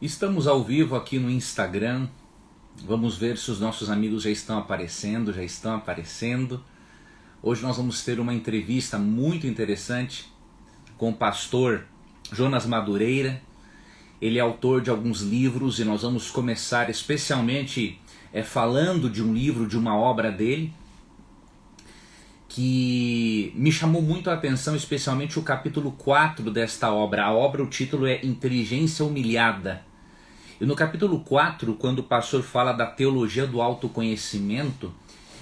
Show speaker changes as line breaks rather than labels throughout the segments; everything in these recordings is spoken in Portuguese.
Estamos ao vivo aqui no Instagram. Vamos ver se os nossos amigos já estão aparecendo, Hoje nós vamos ter uma entrevista muito interessante com o pastor Jonas Madureira. Ele é autor de alguns livros e nós vamos começar especialmente falando de um livro, de uma obra dele, que me chamou muito a atenção, especialmente o capítulo 4 desta obra. A obra, o título é Inteligência Humilhada. E no capítulo 4, quando o pastor fala da teologia do autoconhecimento,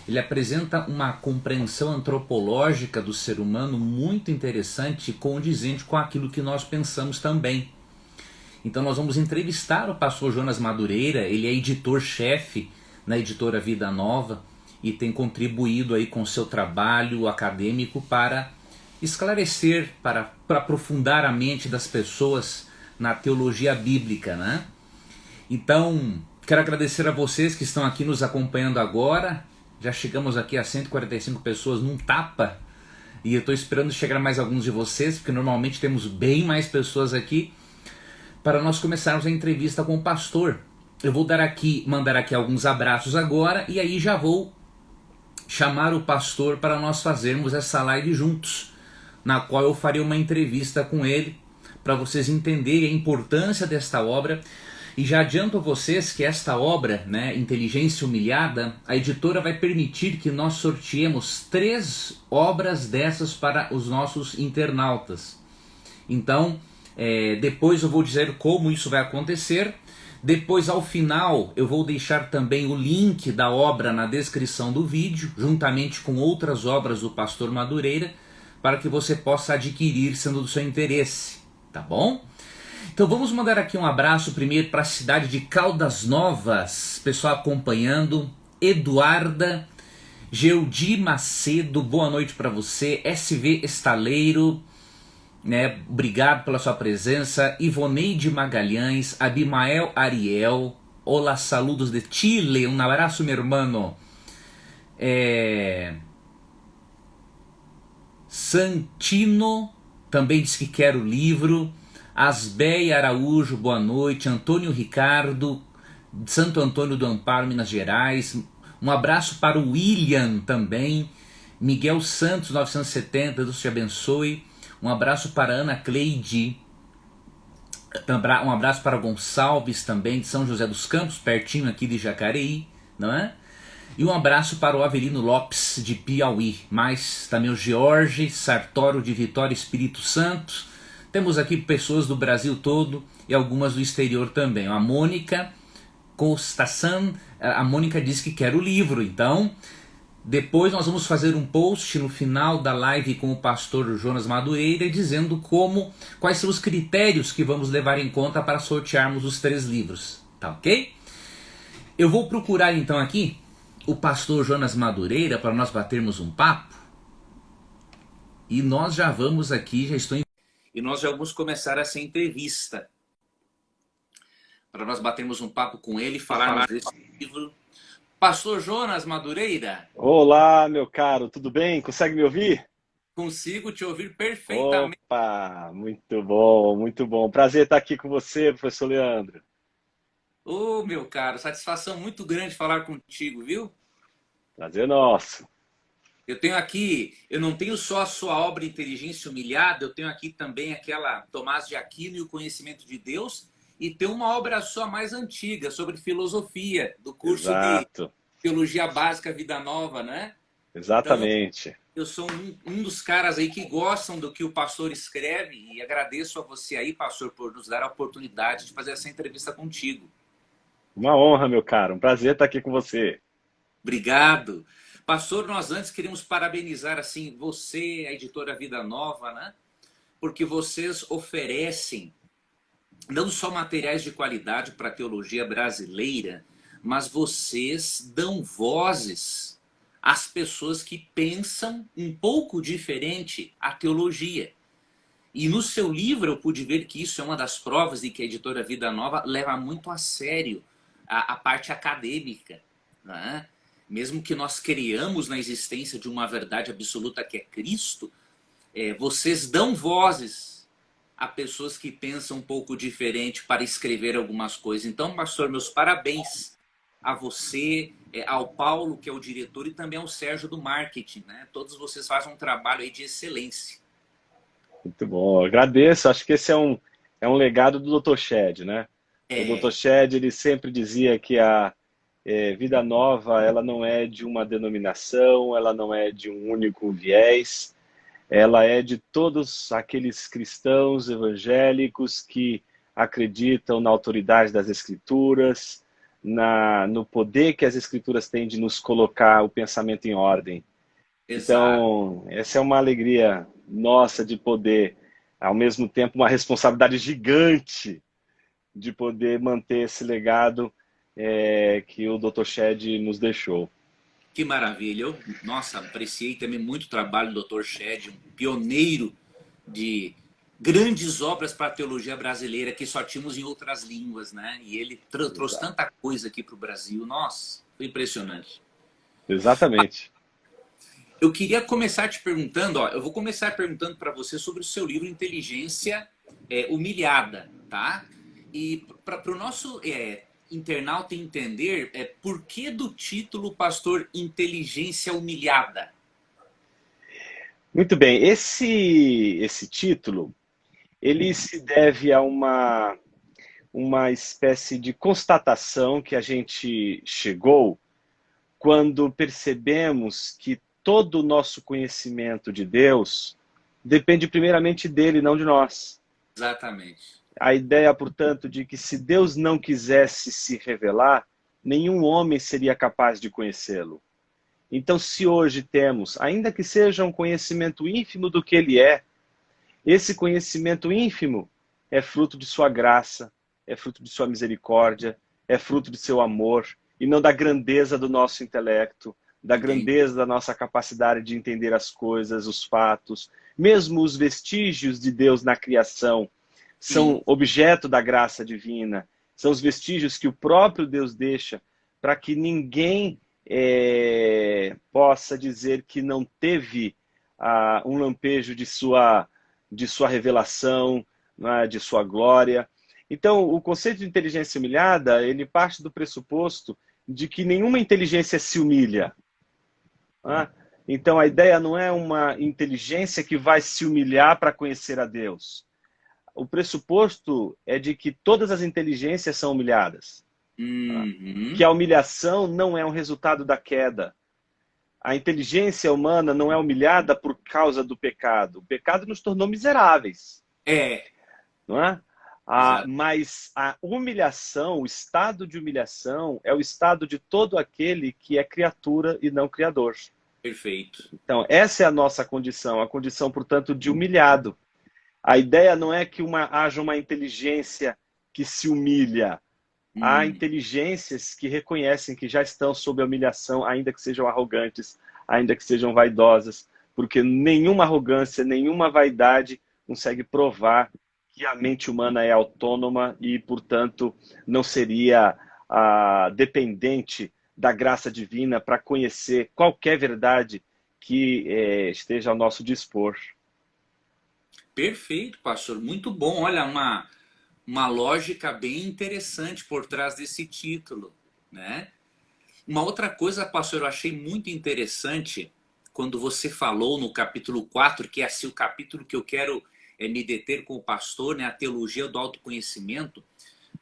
ele apresenta uma compreensão antropológica do ser humano muito interessante e condizente com aquilo que nós pensamos também. Então nós vamos entrevistar o pastor Jonas Madureira. Ele é editor-chefe na editora Vida Nova e tem contribuído aí com o seu trabalho acadêmico para esclarecer, para aprofundar a mente das pessoas na teologia bíblica, né? Então, quero agradecer a vocês que estão aqui nos acompanhando agora. Já chegamos aqui a 145 pessoas num tapa. E eu estou esperando chegar mais alguns de vocês, porque normalmente temos bem mais pessoas aqui, para nós começarmos a entrevista com o pastor. Eu vou mandar aqui alguns abraços agora, e aí já vou chamar o pastor para nós fazermos essa live juntos, na qual eu farei uma entrevista com ele, para vocês entenderem a importância desta obra. E já adianto a vocês que esta obra, né, Inteligência Humilhada, a editora vai permitir que nós sorteemos 3 obras dessas para os nossos internautas. Então, depois eu vou dizer como isso vai acontecer. Depois, ao final, eu vou deixar também o link da obra na descrição do vídeo, juntamente com outras obras do pastor Madureira, para que você possa adquirir, sendo do seu interesse, tá bom? Então vamos mandar aqui um abraço primeiro para a cidade de Caldas Novas, pessoal acompanhando. Eduarda, Geudi Macedo, boa noite para você. SV Estaleiro, né? Obrigado pela sua presença. Ivoneide Magalhães, Abimael Ariel, olá, saludos de Chile, um abraço, meu irmão. Santino também diz que quer o livro. Asbeia Araújo, boa noite. Antônio Ricardo, Santo Antônio do Amparo, Minas Gerais. Um abraço para o William também. Miguel Santos, 970, Deus te abençoe. Um abraço para Ana Cleide. Um abraço para Gonçalves também, de São José dos Campos, pertinho aqui de Jacareí, não é? E um abraço para o Avelino Lopes, de Piauí. Mais também o Jorge Sartório, de Vitória, Espírito Santo. Temos aqui pessoas do Brasil todo e algumas do exterior também. A Mônica Costasan, a Mônica diz que quer o livro. Então, depois nós vamos fazer um post no final da live com o pastor Jonas Madureira, dizendo quais são os critérios que vamos levar em conta para sortearmos os 3 livros. Tá ok? Eu vou procurar então aqui o pastor Jonas Madureira para nós batermos um papo. E nós já vamos aqui, e nós já vamos começar essa entrevista, para nós batermos um papo com ele e falarmos desse livro. Pastor Jonas Madureira.
Olá, meu caro, tudo bem? Consegue me ouvir?
Consigo te ouvir perfeitamente.
Opa, muito bom, muito bom. Prazer estar aqui com você, professor Leandro.
Ô, meu caro, satisfação muito grande falar contigo, viu?
Prazer nosso.
Eu não tenho só a sua obra Inteligência Humilhada, eu tenho aqui também aquela Tomás de Aquino e o Conhecimento de Deus, e tem uma obra sua mais antiga, sobre filosofia, do curso de
Exato,
Teologia Básica Vida Nova, né? Então,
exatamente.
eu sou um dos caras aí que gostam do que o pastor escreve, e agradeço a você aí, pastor, por nos dar a oportunidade de fazer essa entrevista contigo.
Uma honra, meu caro, um prazer estar aqui com você.
Obrigado. Pastor, nós antes queríamos parabenizar assim você, a editora Vida Nova, né? Porque vocês oferecem não só materiais de qualidade para a teologia brasileira, mas vocês dão vozes às pessoas que pensam um pouco diferente a teologia. E no seu livro eu pude ver que isso é uma das provas de que a editora Vida Nova leva muito a sério a parte acadêmica, né? Mesmo que nós criamos na existência de uma verdade absoluta que é Cristo, vocês dão vozes a pessoas que pensam um pouco diferente para escrever algumas coisas. Então, pastor, meus parabéns a você, ao Paulo, que é o diretor, e também ao Sérgio do marketing, né? Todos vocês fazem um trabalho aí de excelência.
Muito bom, agradeço. Acho que esse é um legado do Dr. Shed, né? O Dr.
É,
Shed, ele sempre dizia que a Vida Nova, ela não é de uma denominação, ela não é de um único viés, ela é de todos aqueles cristãos evangélicos que acreditam na autoridade das Escrituras, no poder que as Escrituras têm de nos colocar o pensamento em ordem.
exato.
Então, essa é uma alegria nossa de poder, ao mesmo tempo, uma responsabilidade gigante de poder manter esse legado que o Dr. Shed nos deixou.
Que maravilha. Nossa, apreciei também muito o trabalho do Dr. Shed, um pioneiro de grandes obras para a teologia brasileira que só tínhamos em outras línguas, né? E ele trouxe
Exato.
tanta coisa aqui para o Brasil. Nossa, foi impressionante.
Exatamente.
Eu queria começar te perguntando, ó, eu vou começar perguntando para você sobre o seu livro Inteligência Humilhada, tá? E para o nosso internauta entender, por que do título, pastor, Inteligência Humilhada?
Muito bem. Esse título, ele se deve a uma espécie de constatação que a gente chegou quando percebemos que todo o nosso conhecimento de Deus depende primeiramente dele, não de nós.
Exatamente.
A ideia, portanto, de que se Deus não quisesse se revelar, nenhum homem seria capaz de conhecê-lo. Então, se hoje temos, ainda que seja um conhecimento ínfimo do que ele é, esse conhecimento ínfimo é fruto de sua graça, é fruto de sua misericórdia, é fruto de seu amor, e não da grandeza do nosso intelecto, da
Entendi.
grandeza da nossa capacidade de entender as coisas, os fatos. Mesmo os vestígios de Deus na criação
Sim,
são objeto da graça divina, são os vestígios que o próprio Deus deixa para que ninguém possa dizer que não teve um lampejo de sua revelação, né, de sua glória. Então, o conceito de inteligência humilhada, ele parte do pressuposto de que nenhuma inteligência se humilha. Né? Então, a ideia não é uma inteligência que vai se humilhar para conhecer a Deus. O pressuposto é de que todas as inteligências são humilhadas. Né? Que
uhum.
a humilhação não é um resultado da queda. A inteligência humana não é humilhada por causa do pecado. O pecado nos tornou miseráveis.
É,
Não é?
exato,
Mas a humilhação, o estado de humilhação, é o estado de todo aquele que é criatura e não criador.
perfeito.
Então, essa é a condição, portanto, de humilhado. A ideia não é que haja uma inteligência que se humilha. Há
Hum,
inteligências que reconhecem que já estão sob a humilhação, ainda que sejam arrogantes, ainda que sejam vaidosas, porque nenhuma arrogância, nenhuma vaidade consegue provar que a mente humana é autônoma e, portanto, não seria dependente da graça divina para conhecer qualquer verdade que esteja ao nosso dispor.
perfeito, pastor. Muito bom. Olha, uma lógica bem interessante por trás desse título, né? Uma outra coisa, pastor, eu achei muito interessante quando você falou no capítulo 4, que é assim o capítulo que eu quero me deter com o pastor, né, a teologia do autoconhecimento.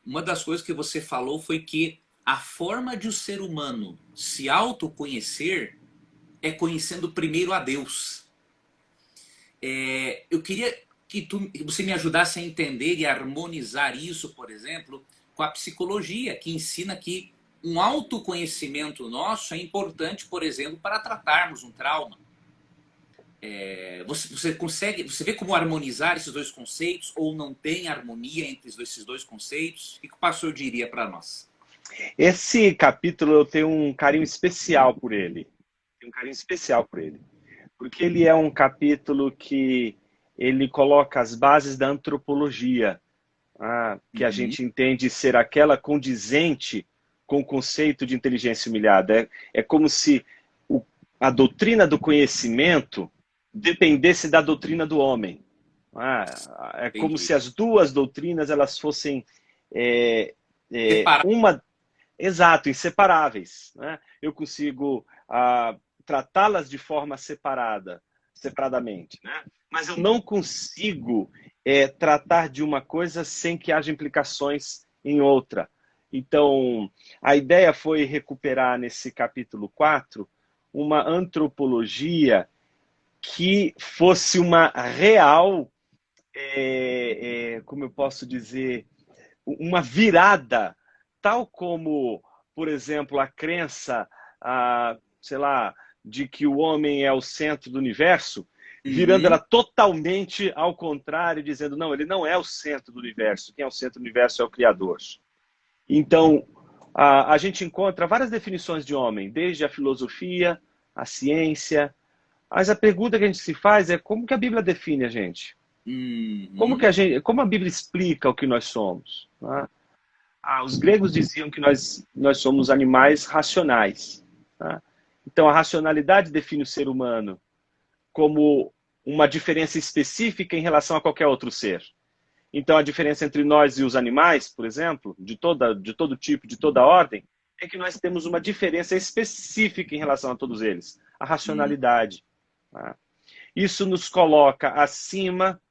Uma das coisas que você falou foi que a forma de o ser humano se autoconhecer é conhecendo primeiro a Deus. Eu queria que você me ajudasse a entender e harmonizar isso, por exemplo, com a psicologia, que ensina que um autoconhecimento nosso é importante, por exemplo, para tratarmos um trauma. Você vê como harmonizar esses dois conceitos ou não tem harmonia entre esses dois conceitos? O que o pastor diria para nós?
Esse capítulo eu tenho um carinho especial por ele. Tenho um carinho especial por ele. Porque ele é um capítulo que ele coloca as bases da antropologia, que a
Uhum.
gente entende ser aquela condizente com o conceito de inteligência humilhada. É como se a doutrina do conhecimento dependesse da doutrina do homem. É como
Entendi.
se as duas doutrinas elas fossem
Separa.
uma, exato, inseparáveis, né? Eu consigo tratá-las de forma separadamente, né? Mas eu não consigo tratar de uma coisa sem que haja implicações em outra. Então, a ideia foi recuperar nesse capítulo 4 uma antropologia que fosse uma real, como eu posso dizer, uma virada, tal como, por exemplo, a crença, sei lá, de que o homem é o centro do universo, virando ela
Uhum.
totalmente ao contrário, dizendo, não, ele não é o centro do universo, quem é o centro do universo é o Criador. Então, a gente encontra várias definições de homem, desde a filosofia, a ciência, mas a pergunta que a gente se faz é como que a Bíblia define a gente?
Uhum.
Como a Bíblia explica o que nós somos? Né? Os gregos diziam que nós somos animais racionais. Tá? Então, a racionalidade define o ser humano como uma diferença específica em relação a qualquer outro ser. Então, a diferença entre nós e os animais, por exemplo, de todo tipo, de toda ordem, é que nós temos uma diferença específica em relação a todos eles, a
Uhum.
racionalidade. Tá? Isso nos coloca acima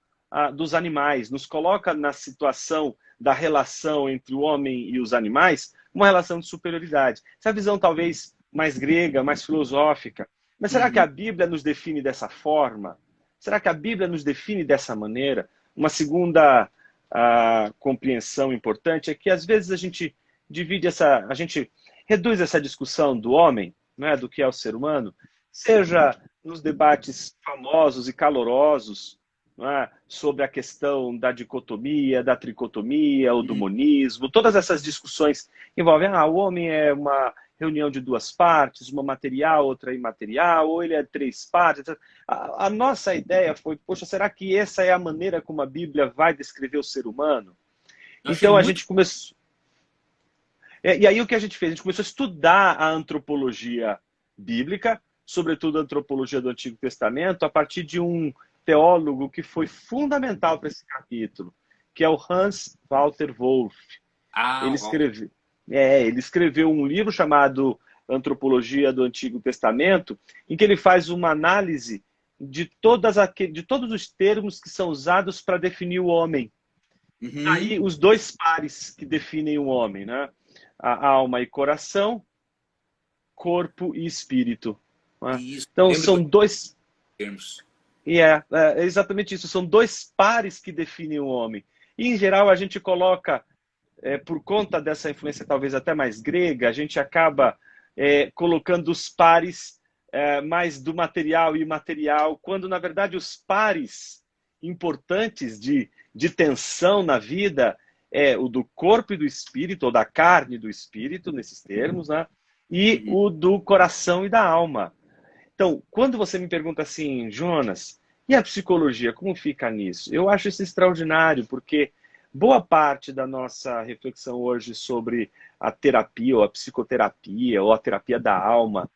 dos animais, nos coloca na situação da relação entre o homem e os animais, uma relação de superioridade. Essa visão talvez mais grega, mais filosófica. Mas será que
Uhum.
a Bíblia nos define dessa forma? Será que a Bíblia nos define dessa maneira? Uma segunda compreensão importante é que às vezes a gente reduz essa discussão do homem, né, do que é o ser humano, seja nos debates famosos e calorosos, né, sobre a questão da dicotomia, da tricotomia, ou do
Uhum.
monismo, todas essas discussões envolvem, o homem é uma reunião de duas partes, uma material, outra imaterial, ou ele é três partes. A nossa ideia foi, poxa, será que essa é a maneira como a Bíblia vai descrever o ser humano?
Eu achei
Então a
muito.
gente começou. E aí o que a gente fez? A gente começou a estudar a antropologia bíblica, sobretudo a antropologia do Antigo Testamento, a partir de um teólogo que foi fundamental para esse capítulo, que é o Hans Walter Wolff.
Ah,
Ele
Walter.
escreveu, ele escreveu um livro chamado Antropologia do Antigo Testamento, em que ele faz uma análise de todos os termos que são usados para definir o homem.
Uhum.
Aí os dois pares que definem o homem, né? A alma e coração, corpo e espírito. Né?
Isso.
Então
Lembro que eu
são dois,
termos.
é exatamente isso, são dois pares que definem o homem. E em geral a gente coloca, por conta dessa influência talvez até mais grega, a gente acaba colocando os pares mais do material e imaterial, quando na verdade os pares importantes de tensão na vida é o do corpo e do espírito, ou da carne e do espírito, nesses termos, né? E
Uhum.
o do coração e da alma. Então, quando você me pergunta assim, Jonas, e a psicologia, como fica nisso? Eu acho isso extraordinário, porque boa parte da nossa reflexão hoje sobre a terapia, ou a psicoterapia, ou a terapia da alma,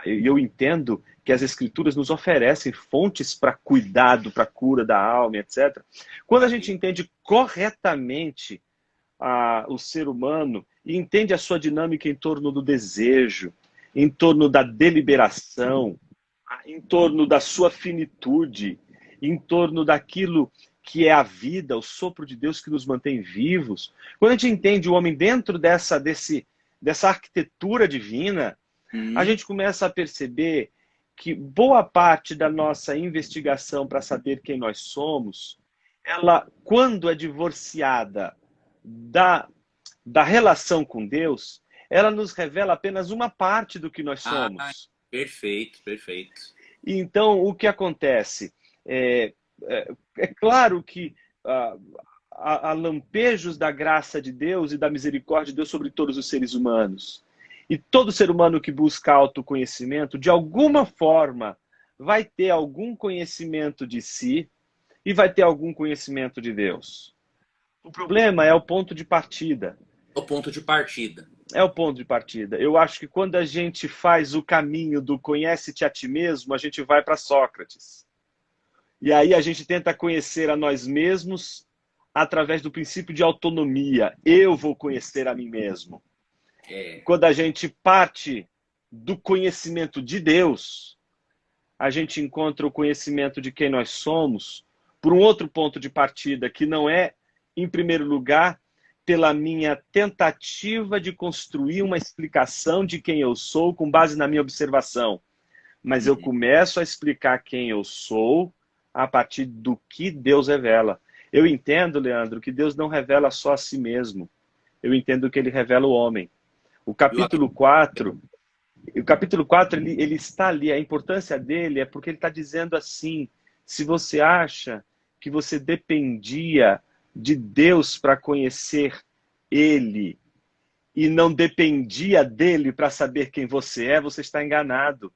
eu entendo que as escrituras nos oferecem fontes para cuidado, para cura da alma, etc. Quando a gente
Maravilha.
entende corretamente o ser humano e entende a sua dinâmica em torno do desejo, em torno da deliberação, em torno da sua finitude, em torno daquilo que é a vida, o sopro de Deus que nos mantém vivos. Quando a gente entende o homem dentro dessa arquitetura divina, a
Uhum.
gente começa a perceber que boa parte da nossa investigação para saber quem nós somos, ela, quando é divorciada da, da relação com Deus, ela nos revela apenas uma parte do que nós
Ah,
somos.
perfeito, perfeito.
E então, o que acontece? É claro que há lampejos da graça de Deus e da misericórdia de Deus sobre todos os seres humanos. E todo ser humano que busca autoconhecimento, de alguma forma, vai ter algum conhecimento de si e vai ter algum conhecimento de Deus. O problema é o ponto de partida.
O ponto de partida.
É o ponto de partida. Eu acho que quando a gente faz o caminho do conhece-te a ti mesmo, a gente vai para Sócrates. E aí a gente tenta conhecer a nós mesmos através do princípio de autonomia. Eu vou conhecer a mim mesmo.
É.
Quando a gente parte do conhecimento de Deus, a gente encontra o conhecimento de quem nós somos por um outro ponto de partida, que não é, em primeiro lugar, pela minha tentativa de construir uma explicação de quem eu sou com base na minha observação. Mas eu
Uhum.
começo a explicar quem eu sou a partir do que Deus revela. Eu entendo, Leandro, que Deus não revela só a si mesmo. Eu entendo que ele revela o homem. O
Eu acredito.
capítulo 4, o capítulo 4 ele está ali, a importância dele é porque ele está dizendo assim, se você acha que você dependia de Deus para conhecer ele e não dependia dele para saber quem você é, você está enganado.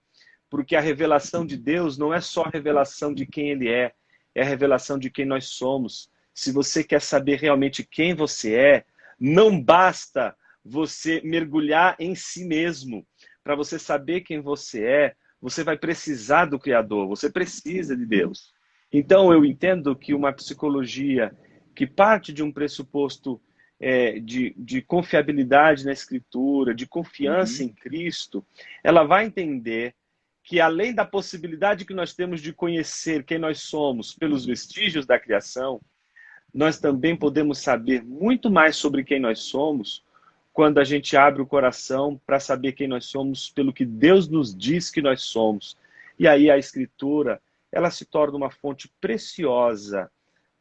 Porque a revelação de Deus não é só a revelação de quem ele é a revelação de quem nós somos. Se você quer saber realmente quem você é, não basta você mergulhar em si mesmo. Para você saber quem você é, você vai precisar do Criador, você precisa de Deus. Então eu entendo que uma psicologia que parte de um pressuposto de confiabilidade na Escritura, de confiança
Uhum.
em Cristo, ela vai entender que além da possibilidade que nós temos de conhecer quem nós somos pelos vestígios da criação, nós também podemos saber muito mais sobre quem nós somos quando a gente abre o coração para saber quem nós somos pelo que Deus nos diz que nós somos. E aí a Escritura, ela se torna uma fonte preciosa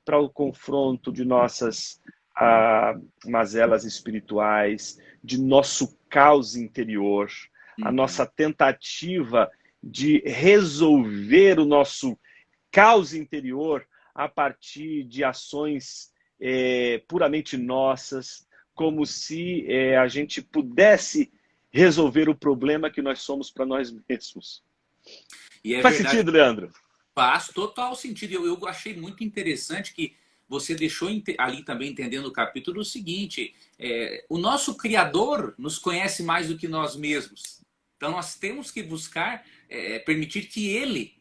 para o confronto de nossas mazelas espirituais, de nosso caos interior, a
Uhum.
nossa tentativa de resolver o nosso caos interior a partir de ações puramente nossas, como se a gente pudesse resolver o problema que nós somos para nós mesmos.
E é
Faz
verdade.
sentido, Leandro?
Faz total sentido. Eu achei muito interessante que você deixou ali também entendendo o capítulo o seguinte: o nosso Criador nos conhece mais do que nós mesmos. Então nós temos que buscar permitir que Ele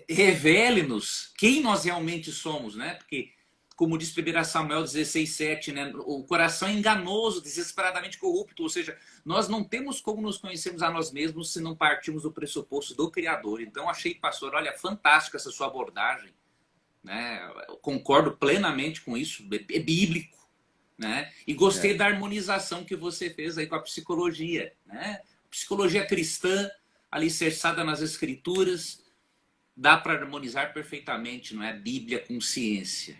revele-nos quem nós realmente somos, né? Porque, como diz 1 Samuel 16:7, né? O coração é enganoso, desesperadamente corrupto, ou seja, nós não temos como nos conhecermos a nós mesmos se não partirmos do pressuposto do Criador. Então, achei, pastor, olha, fantástica essa sua abordagem, né? Eu concordo plenamente com isso, é bíblico, né? E gostei
É.
da harmonização que você fez aí com a psicologia, né? Psicologia cristã, alicerçada nas escrituras, dá para harmonizar perfeitamente, não é? Bíblia com ciência.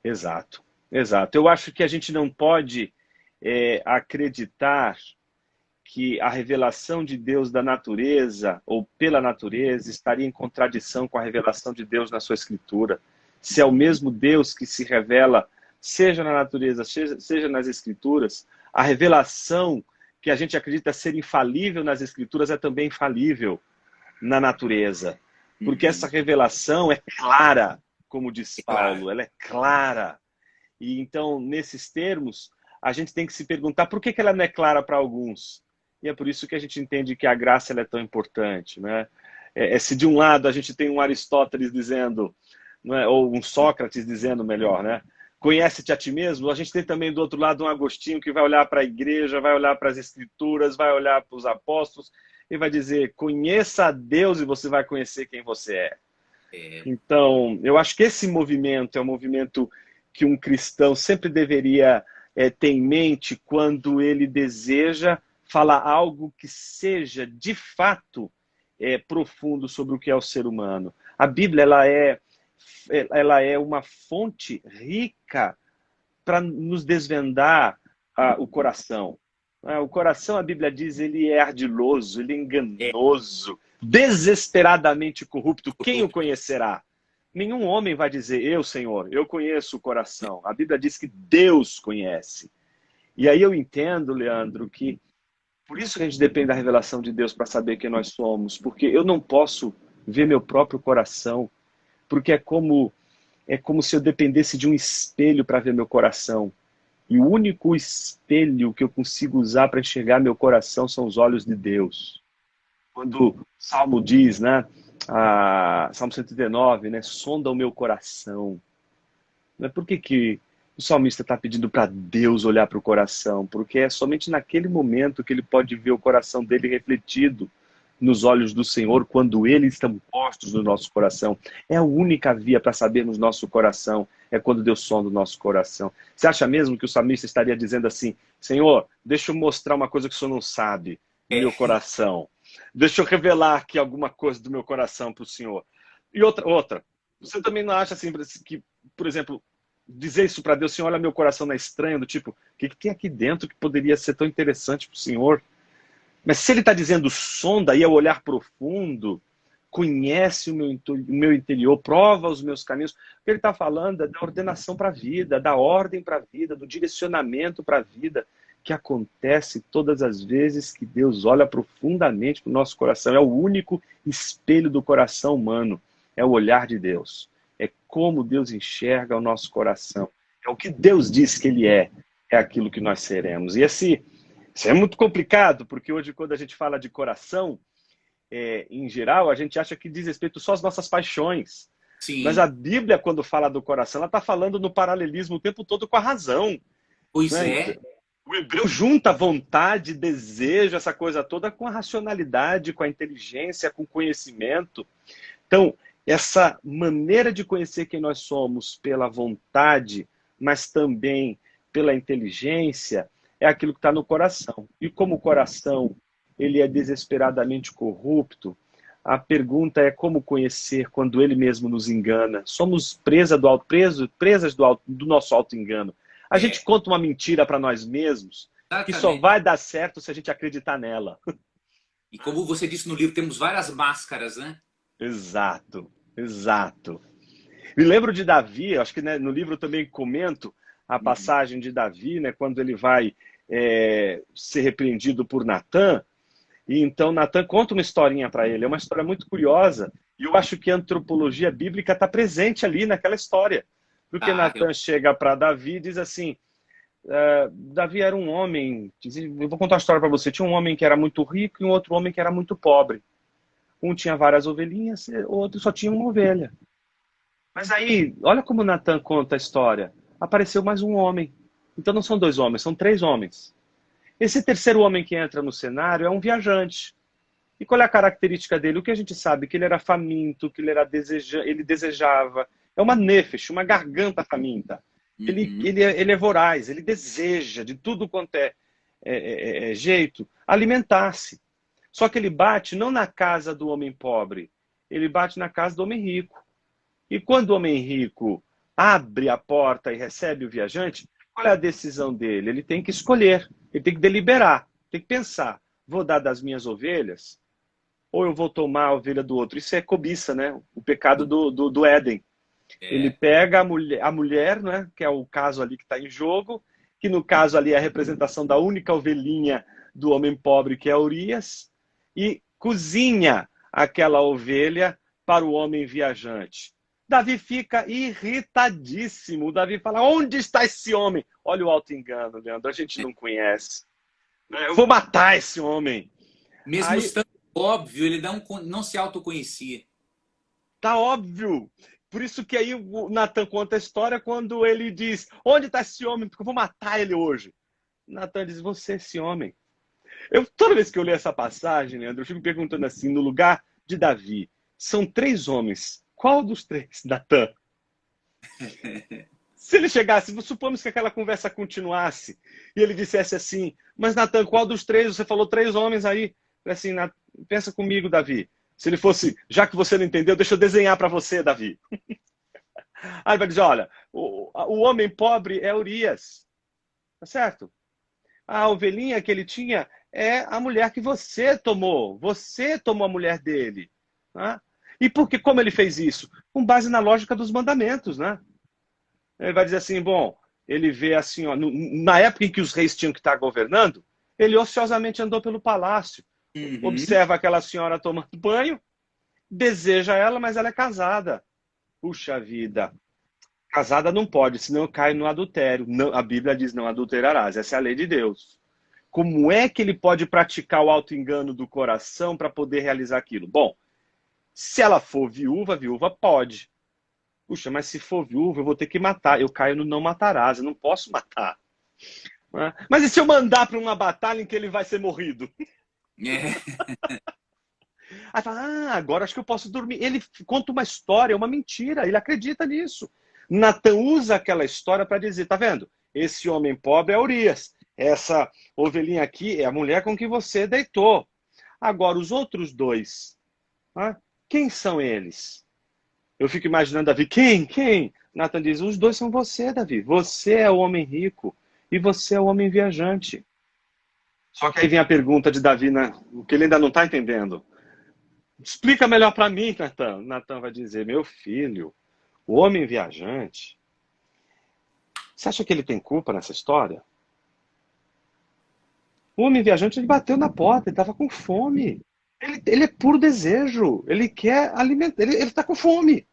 Exato, exato. Eu acho que a gente não pode acreditar que a revelação de Deus da natureza ou pela natureza estaria em contradição com a revelação de Deus na sua escritura. Se é o
Uhum.
mesmo Deus que se revela, seja na natureza, seja nas escrituras, a revelação que a gente acredita ser infalível nas escrituras é também infalível na natureza. Porque essa
Uhum.
revelação é clara, como diz
É claro.
Paulo, ela é clara. E então, nesses termos, a gente tem que se perguntar por que ela não é clara para alguns. E é por isso que a gente entende que a graça ela é tão importante, né? Se de um lado a gente tem um Aristóteles dizendo, não é? Ou um Sócrates dizendo melhor, né? Conhece-te a ti mesmo, a gente tem também do outro lado um Agostinho que vai olhar para a igreja, vai olhar para as escrituras, vai olhar para os apóstolos e vai dizer, conheça a Deus e você vai conhecer quem você é.
É,
Então, eu acho que esse movimento é um movimento que um cristão sempre deveria ter em mente quando ele deseja falar algo que seja, de fato, profundo sobre o que é o ser humano. A Bíblia ela é uma fonte rica para nos desvendar o coração. O coração, a Bíblia diz, ele é ardiloso, ele é
é
enganoso, desesperadamente corrupto. Quem o
corrupto.
conhecerá? Nenhum homem vai dizer, eu, Senhor, eu conheço o coração. A Bíblia diz que Deus conhece. E aí eu entendo, Leandro, que por isso que a gente depende da revelação de Deus para saber quem nós somos, porque eu não posso ver meu próprio coração, porque é como se eu dependesse de um espelho para ver meu coração. E o único espelho que eu consigo usar para enxergar meu coração são os olhos de Deus. Quando o Salmo diz, né? Salmo 119, né? Sonda o meu coração. Né? Por que o salmista está pedindo para Deus olhar para o coração? Porque é somente naquele momento que ele pode ver o coração dele refletido nos olhos do Senhor, quando eles estão postos no nosso coração. É a única via para sabermos nosso coração, é quando Deus sonda o nosso coração. Você acha mesmo que o salmista estaria dizendo assim: Senhor, deixa eu mostrar uma coisa que o Senhor não sabe do meu coração. Deixa eu revelar aqui alguma coisa do meu coração para o Senhor. E outra, você também não acha assim que, por exemplo, dizer isso para Deus, Senhor, olha meu coração na estranha, do tipo, o que tem aqui dentro que poderia ser tão interessante para o Senhor? Mas se ele está dizendo sonda, e é o olhar profundo, conhece o meu interior, prova os meus caminhos, o que ele está falando é da ordenação para a vida, da ordem para a vida, do direcionamento para a vida, que acontece todas as vezes que Deus olha profundamente para o nosso coração. É o único espelho do coração humano, é o olhar de Deus. É como Deus enxerga o nosso coração. É o que Deus diz que ele é aquilo que nós seremos. E isso é muito complicado, porque hoje, quando a gente fala de coração, em geral, a gente acha que diz respeito só às nossas paixões.
Sim.
Mas a Bíblia, quando fala do coração, ela está falando no paralelismo o tempo todo com a razão.
Pois
né?
é.
O hebreu junta vontade, desejo, essa coisa toda com a racionalidade, com a inteligência, com o conhecimento. Então, essa maneira de conhecer quem nós somos pela vontade, mas também pela inteligência, é aquilo que está no coração. E como o coração ele é desesperadamente corrupto, a pergunta é como conhecer quando ele mesmo nos engana. Somos presas do nosso auto-engano. A gente conta uma mentira para nós mesmos que só vai dar certo se a gente acreditar nela.
E como você disse no livro, temos várias máscaras, né?
Exato, exato. Me lembro de Davi, acho que né, no livro eu também comento a passagem de Davi, né, quando ele vai ser repreendido por Natã, e então Natã conta uma historinha para ele, é uma história muito curiosa, e eu acho que a antropologia bíblica está presente ali naquela história, porque Natã chega para Davi e diz assim, Davi era um homem, eu vou contar uma história para você, tinha um homem que era muito rico e um outro homem que era muito pobre. Um tinha várias ovelhinhas, o outro só tinha uma ovelha. Mas aí, olha como Natã conta a história. Apareceu mais um homem. Então não são dois homens, são três homens. Esse terceiro homem que entra no cenário é um viajante. E qual é a característica dele? O que a gente sabe? Que ele era faminto, que ele desejava. É uma nefesh, uma garganta faminta. Ele é voraz, ele deseja de tudo quanto é jeito alimentar-se. Só que ele bate não na casa do homem pobre, ele bate na casa do homem rico. E quando o homem rico abre a porta e recebe o viajante, qual é a decisão dele? Ele tem que escolher, ele tem que deliberar, tem que pensar. Vou dar das minhas ovelhas ou eu vou tomar a ovelha do outro? Isso é cobiça, né? O pecado do Éden. Ele pega a mulher, né? Que é o caso ali que está em jogo, que no caso ali é a representação da única ovelhinha do homem pobre, que é Urias, e cozinha aquela ovelha para o homem viajante. Davi fica irritadíssimo. Davi fala, onde está esse homem? Olha o auto-engano, Leandro, a gente não conhece. Eu vou matar esse homem.
Mesmo estando óbvio, ele não se autoconhecia.
Tá óbvio. Por isso que aí o Natã conta a história quando ele diz, onde está esse homem? Porque eu vou matar ele hoje. Natã diz, você é esse homem. Toda vez que eu leio essa passagem, Leandro, eu fico me perguntando assim, no lugar de Davi, são três homens. Qual dos três, Natã? Se ele chegasse, supomos que aquela conversa continuasse, e ele dissesse assim, mas Natã, qual dos três? Você falou três homens aí. Assim, pensa comigo, Davi. Se ele fosse, já que você não entendeu, deixa eu desenhar para você, Davi. Aí ele vai dizer, olha, o homem pobre é Urias. Tá certo? A ovelhinha que ele tinha é a mulher que você tomou. Você tomou a mulher dele. Né? E como ele fez isso? Com base na lógica dos mandamentos, né? Ele vai dizer assim, bom, ele vê assim, ó, na época em que os reis tinham que estar governando, ele ociosamente andou pelo palácio. Observa aquela senhora tomando banho, deseja ela, mas ela é casada. Puxa vida. Casada não pode, senão cai no adultério. Não, a Bíblia diz, não adulterarás. Essa é a lei de Deus. Como é que ele pode praticar o auto-engano do coração para poder realizar aquilo? Bom, Se ela for viúva, a viúva pode. Puxa, mas se for viúva, eu vou ter que matar. Eu caio no não matarás, eu não posso matar. Né? Mas e se eu mandar para uma batalha em que ele vai ser morrido?
É.
Aí fala, agora acho que eu posso dormir. Ele conta uma história, uma mentira, ele acredita nisso. Natan usa aquela história para dizer, tá vendo? Esse homem pobre é Urias. Essa ovelhinha aqui é a mulher com que você deitou. Agora, os outros dois, quem são eles? Eu fico imaginando Davi, quem? Natan diz, os dois são você, Davi. Você é o homem rico e você é o homem viajante. Só que aí vem a pergunta de Davi, o que ele ainda não está entendendo. Explica melhor para mim, Natan. Natan vai dizer, meu filho, o homem viajante, você acha que ele tem culpa nessa história? O homem viajante, ele bateu na porta, ele estava com fome. Ele é puro desejo, ele quer alimentar, ele está com fome.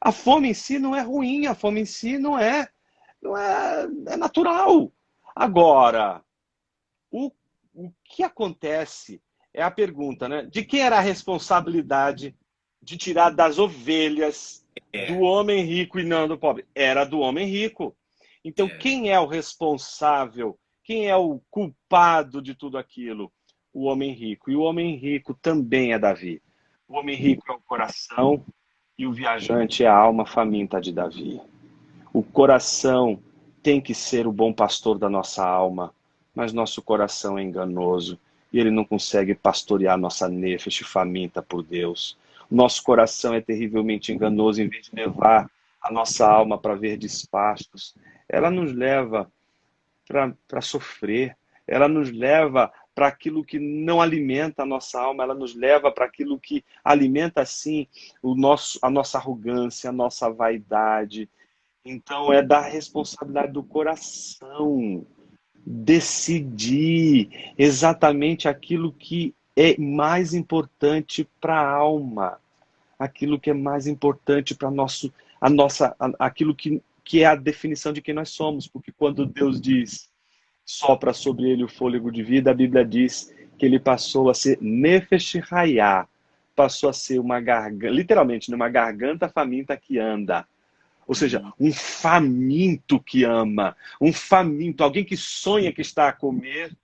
A fome em si não é ruim, a fome em si é natural. Agora, o que acontece é a pergunta, né? De quem era a responsabilidade de tirar das ovelhas do homem rico e não do pobre? Era do homem rico. Então, quem é o responsável? Quem é o culpado de tudo aquilo? O homem rico. E o homem rico também é Davi. O homem rico é o coração e o viajante é a alma faminta de Davi. O coração tem que ser o bom pastor da nossa alma, mas nosso coração é enganoso e ele não consegue pastorear nossa nefesh faminta por Deus. O nosso coração é terrivelmente enganoso, em vez de levar a nossa alma para verdes pastos, ela nos leva para sofrer, ela nos leva para aquilo que não alimenta a nossa alma, ela nos leva para aquilo que alimenta, sim, a nossa arrogância, a nossa vaidade. Então, é da responsabilidade do coração decidir exatamente aquilo que é mais importante para a alma, aquilo que é mais importante para aquilo que é a definição de quem nós somos, porque quando Deus diz sopra sobre ele o fôlego de vida, a Bíblia diz que ele passou a ser Nefesh Hayah, passou a ser uma garganta, literalmente, uma garganta faminta que anda. Ou seja, um faminto que ama, um faminto, alguém que sonha que está a comer,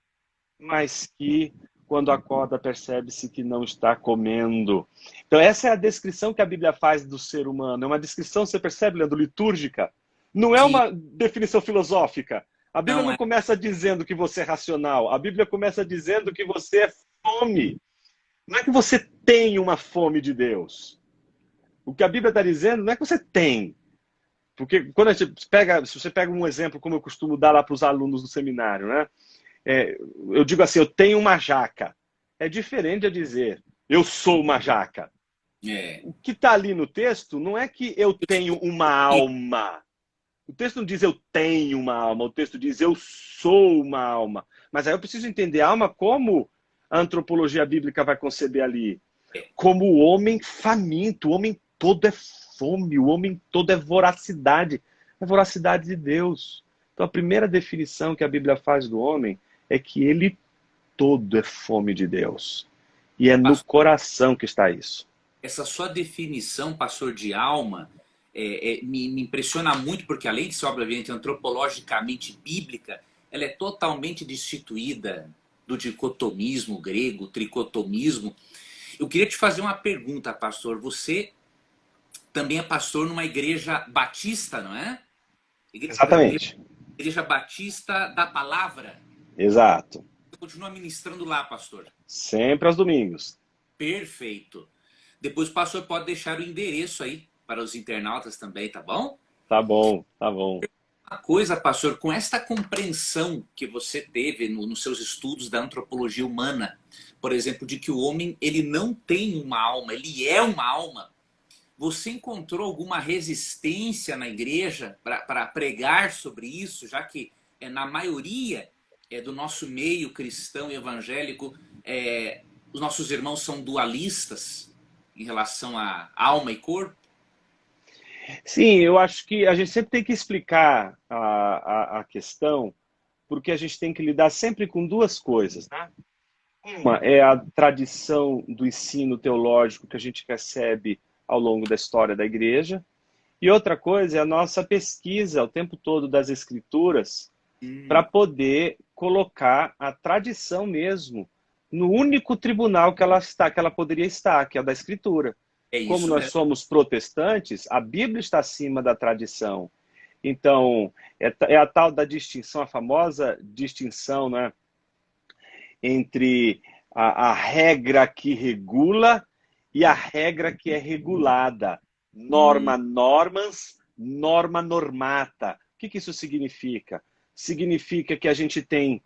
mas que quando acorda percebe-se que não está comendo. Então essa é a descrição que a Bíblia faz do ser humano. É uma descrição, você percebe, Leandro, litúrgica. Não é uma definição filosófica. A Bíblia não começa dizendo que você é racional. A Bíblia começa dizendo que você é fome. Não é que você tem uma fome de Deus. O que a Bíblia está dizendo não é que você tem. Porque quando a gente pega, se você pega um exemplo, como eu costumo dar lá para os alunos do seminário, né? Eu digo assim, eu tenho uma jaca. É diferente de dizer, eu sou uma jaca. O que está ali no texto não é que eu tenho uma alma. O texto não diz eu tenho uma alma, o texto diz eu sou uma alma. Mas aí eu preciso entender a alma como a antropologia bíblica vai conceber ali. Como o homem faminto, o homem todo é fome, o homem todo é voracidade. É voracidade de Deus. Então a primeira definição que a Bíblia faz do homem é que ele todo é fome de Deus. E é no coração que está isso.
Essa sua definição, pastor, de alma, me impressiona muito, porque além de ser obviamente antropologicamente bíblica, ela é totalmente destituída do dicotomismo grego, tricotomismo. Eu queria te fazer uma pergunta, pastor. Você também é pastor numa igreja batista, não é?
Exatamente.
Igreja Batista da Palavra.
Exato.
Você continua ministrando lá, pastor?
Sempre aos domingos.
Perfeito. Depois o pastor pode deixar o endereço aí para os internautas também, tá bom?
Tá bom, tá bom.
Uma coisa, pastor, com esta compreensão que você teve nos seus estudos da antropologia humana, por exemplo, de que o homem ele não tem uma alma, ele é uma alma, você encontrou alguma resistência na igreja para pregar sobre isso, já que na maioria do nosso meio cristão e evangélico, os nossos irmãos são dualistas em relação a alma e corpo?
Sim, eu acho que a gente sempre tem que explicar a questão, porque a gente tem que lidar sempre com duas coisas, né? Uma é a tradição do ensino teológico que a gente recebe ao longo da história da igreja. E outra coisa é a nossa pesquisa o tempo todo das escrituras para poder colocar a tradição mesmo no único tribunal que ela poderia estar, que é o da escritura.
É
Como
isso
nós
mesmo.
somos protestantes, a Bíblia está acima da tradição. Então, é a tal da distinção, a famosa distinção, né, entre a regra que regula e a regra que é regulada. Norma normans, norma normata. O que isso significa? Significa que a gente tem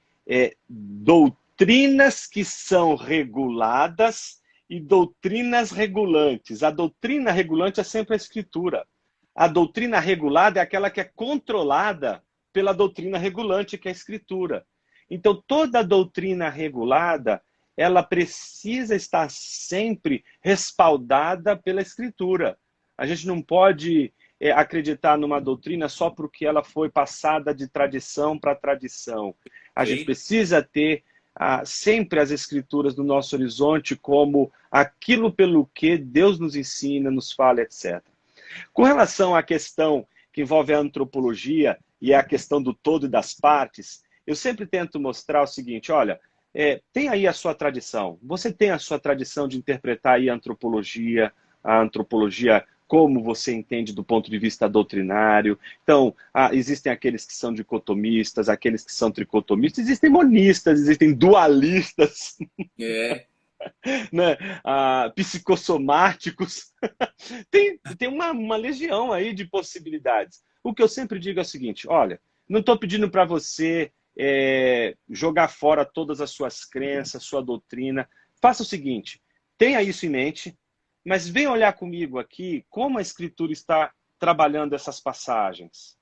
doutrinas que são reguladas e doutrinas regulantes. A doutrina regulante é sempre a escritura. A doutrina regulada é aquela que é controlada pela doutrina regulante, que é a escritura. Então, toda doutrina regulada, ela precisa estar sempre respaldada pela escritura. A gente não pode acreditar numa doutrina só porque ela foi passada de tradição para tradição. A gente
Perfeito.
precisa ter sempre as escrituras no nosso horizonte como aquilo pelo que Deus nos ensina, nos fala, etc. Com relação à questão que envolve a antropologia e a questão do todo e das partes, eu sempre tento mostrar o seguinte, olha, tem aí a sua tradição. Você tem a sua tradição de interpretar aí a antropologia como você entende do ponto de vista doutrinário. Então, existem aqueles que são dicotomistas, aqueles que são tricotomistas, existem monistas, existem dualistas,
É.
né? Psicossomáticos. Tem uma legião aí de possibilidades. O que eu sempre digo é o seguinte, olha, não estou pedindo para você jogar fora todas as suas crenças, sua doutrina. Faça o seguinte, tenha isso em mente, mas venha olhar comigo aqui como a Escritura está trabalhando essas passagens.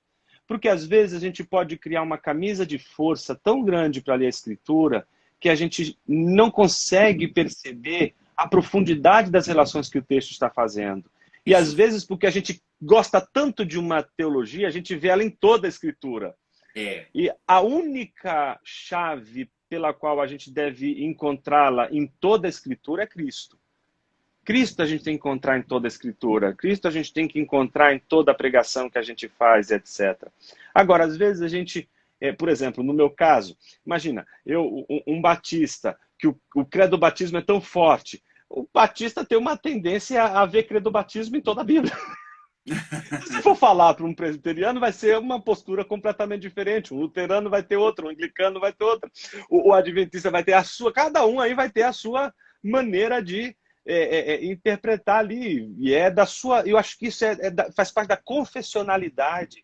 Porque às vezes a gente pode criar uma camisa de força tão grande para ler a Escritura que a gente não consegue perceber a profundidade das relações que o texto está fazendo. E às
Isso
vezes, porque a gente gosta tanto de uma teologia, a gente vê ela em toda a Escritura.
é.
E a única chave pela qual a gente deve encontrá-la em toda a Escritura é Cristo. Cristo a gente tem que encontrar em toda a Escritura. Cristo a gente tem que encontrar em toda a pregação que a gente faz, etc. Agora, às vezes a gente, por exemplo, no meu caso, imagina, um batista, que o credo do batismo é tão forte. O batista tem uma tendência a ver credo do batismo em toda a Bíblia. Se for falar para um presbiteriano, vai ser uma postura completamente diferente. Um luterano vai ter outra, um anglicano vai ter outra. O adventista vai ter a sua. Cada um aí vai ter a sua maneira de interpretar ali. E é da sua. Eu acho que isso faz parte da confessionalidade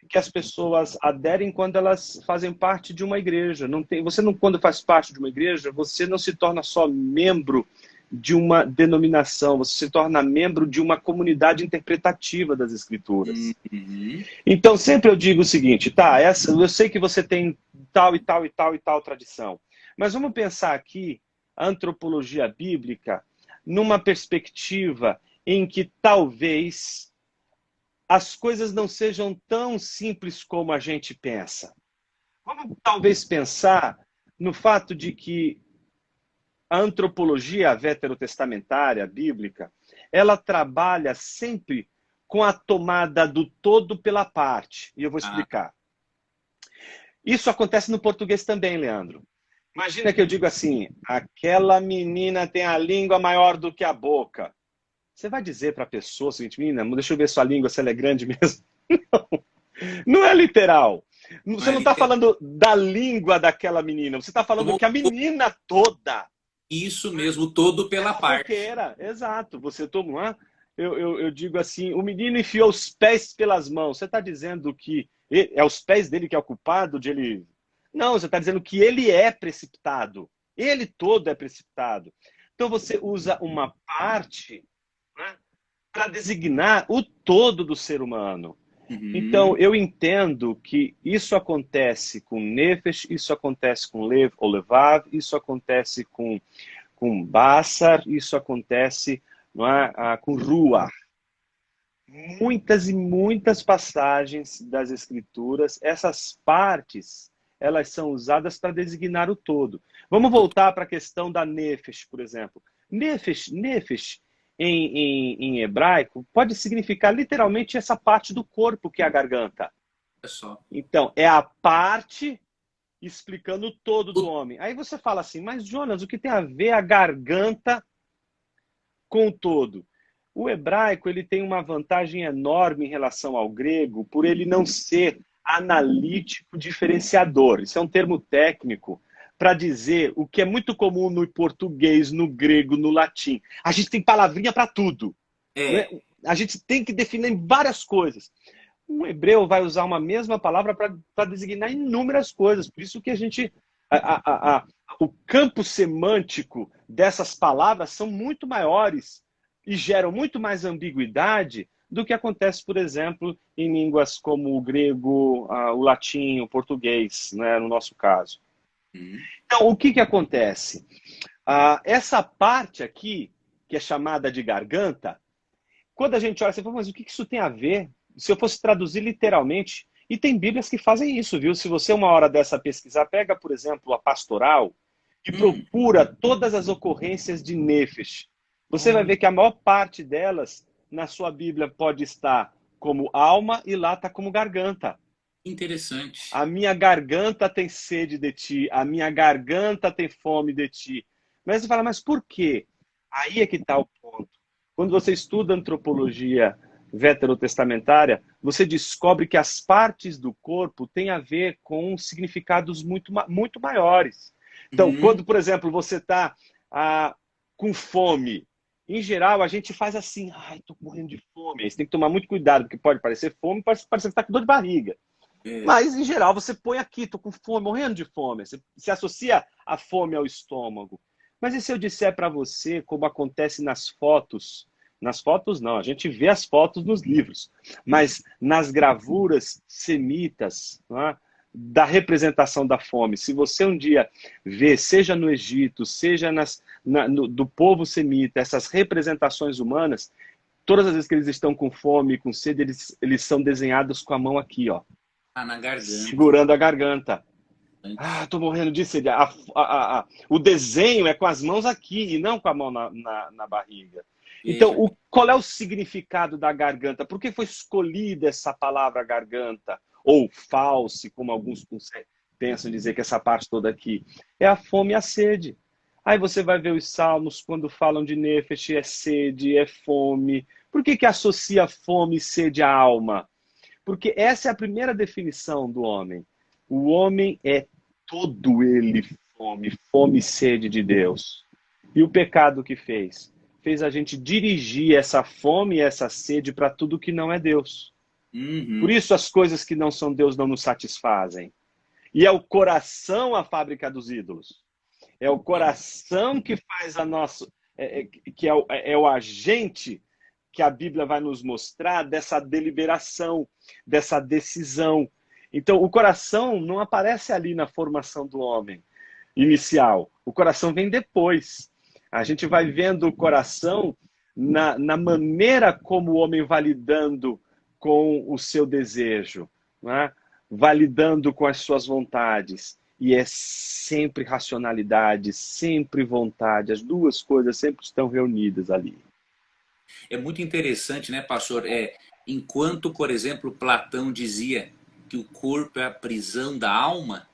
que as pessoas aderem quando elas fazem parte de uma igreja. Você não, quando faz parte de uma igreja, você não se torna só membro de uma denominação, você se torna membro de uma comunidade interpretativa das escrituras.
Uhum.
Então, sempre eu digo o seguinte, tá, eu sei que você tem tal e tal e tal e tal tradição, mas vamos pensar aqui a antropologia bíblica numa perspectiva em que talvez as coisas não sejam tão simples como a gente pensa. Vamos talvez pensar no fato de que a antropologia veterotestamentária, bíblica, ela trabalha sempre com a tomada do todo pela parte. E eu vou
Ah,
explicar. Isso acontece no português também, Leandro. Imagina que eu digo assim, aquela menina tem a língua maior do que a boca. Você vai dizer para a pessoa o seguinte, menina, deixa eu ver sua língua, se ela é grande mesmo. Não, não é literal.
não
Você
é
não está
literal.
falando da língua daquela menina, você está falando
Tomou
que a menina toda
isso mesmo, todo
é
pela
uma
parte.
boqueira. Exato. Você toma. Eu digo assim: o menino enfiou os pés pelas mãos. Você está dizendo que é os pés dele que é o culpado de ele. Não, você está dizendo que ele é precipitado. Ele todo é precipitado. Então você usa uma parte, né, para designar o todo do ser humano. Então,
Uhum.
eu entendo que isso acontece com Nefesh, isso acontece com Lev ou Levav, isso acontece com Bassar, isso acontece, não é, com Ruach. Muitas e muitas passagens das Escrituras, essas partes, elas são usadas para designar o todo. Vamos voltar para a questão da nefesh, por exemplo. Nefesh em hebraico pode significar literalmente essa parte do corpo que é a garganta.
É só.
Então, é a parte explicando o todo do homem. Aí você fala assim, mas Jonas, o que tem a ver a garganta com o todo? O hebraico ele tem uma vantagem enorme em relação ao grego, por ele não ser analítico diferenciador. Isso é um termo técnico para dizer o que é muito comum no português, no grego, no latim. A gente tem palavrinha para tudo. Né? A gente tem que definir várias coisas. Um hebreu vai usar uma mesma palavra para designar inúmeras coisas. Por isso que a gente... o campo semântico dessas palavras são muito maiores e geram muito mais ambiguidade do que acontece, por exemplo, em línguas como o grego, o latim, o português, né, no nosso caso. Então, o que acontece? Essa parte aqui, que é chamada de garganta, quando a gente olha, você fala, mas o que isso tem a ver? Se eu fosse traduzir literalmente, e tem bíblias que fazem isso, viu? Se você uma hora dessa pesquisar, pega, por exemplo, a pastoral e procura todas as ocorrências de nefesh. Você vai ver que a maior parte delas, na sua Bíblia, pode estar como alma e lá está como garganta.
Interessante.
A minha garganta tem sede de ti, a minha garganta tem fome de ti. Mas você fala, mas por quê? Aí é que está o ponto. Quando você estuda antropologia veterotestamentária, você descobre que as partes do corpo têm a ver com significados muito maiores. Então, quando, por exemplo, você está com fome, em geral, a gente faz assim, ai, tô morrendo de fome. Aí você tem que tomar muito cuidado, porque pode parecer fome, pode parecer que tá com dor de barriga. Mas, em geral, você põe aqui, tô com fome, morrendo de fome. Você associa a fome ao estômago. Mas e se eu disser para você, como acontece nas fotos não, a gente vê as fotos nos livros, mas nas gravuras semitas, né, da representação da fome. Se você um dia vê, seja no Egito, seja do povo semita, essas representações humanas, todas as vezes que eles estão com fome, com sede, eles são desenhados com a mão aqui, ó,
na garganta.
segurando a garganta. Tô morrendo de sede. O desenho é com as mãos aqui e não com a mão na barriga. Então, qual é o significado da garganta? Por que foi escolhida essa palavra garganta? Ou false, como alguns pensam dizer que essa parte toda aqui. É a fome e a sede. Aí você vai ver os salmos, quando falam de nefesh, é sede, é fome. Por que associa fome e sede à alma? Porque essa é a primeira definição do homem. O homem é todo ele fome e sede de Deus. E o pecado que fez? Fez a gente dirigir essa fome e essa sede para tudo que não é Deus. Por isso as coisas que não são Deus não nos satisfazem. E é o coração a fábrica dos ídolos. É o coração que faz a nossa... que é o agente que a Bíblia vai nos mostrar dessa deliberação, dessa decisão. Então, o coração não aparece ali na formação do homem inicial. O coração vem depois. A gente vai vendo o coração na maneira como o homem vai lidando com o seu desejo, né? Vai lidando com as suas vontades. E é sempre racionalidade, sempre vontade. As duas coisas sempre estão reunidas ali.
É muito interessante, né, pastor? Enquanto, por exemplo, Platão dizia que o corpo é a prisão da alma,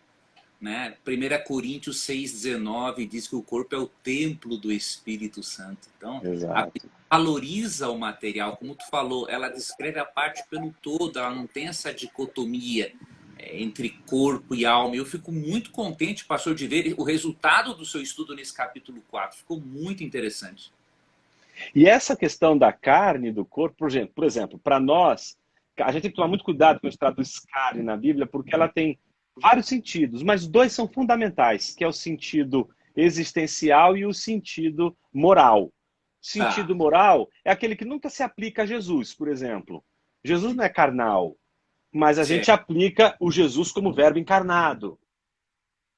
né? 1 Coríntios 6,19 diz que o corpo é o templo do Espírito Santo. Então, a Bíblia valoriza o material, como tu falou, ela descreve a parte pelo todo, ela não tem essa dicotomia entre corpo e alma. Eu fico muito contente, pastor, de ver o resultado do seu estudo nesse capítulo 4. Ficou muito interessante.
E essa questão da carne, do corpo, por exemplo, para nós, a gente tem que tomar muito cuidado quando a gente traduz carne na Bíblia, porque ela tem vários sentidos, mas dois são fundamentais, que é o sentido existencial e o sentido moral. O sentido moral é aquele que nunca se aplica a Jesus, por exemplo. Jesus não é carnal, mas a gente aplica o Jesus como verbo encarnado.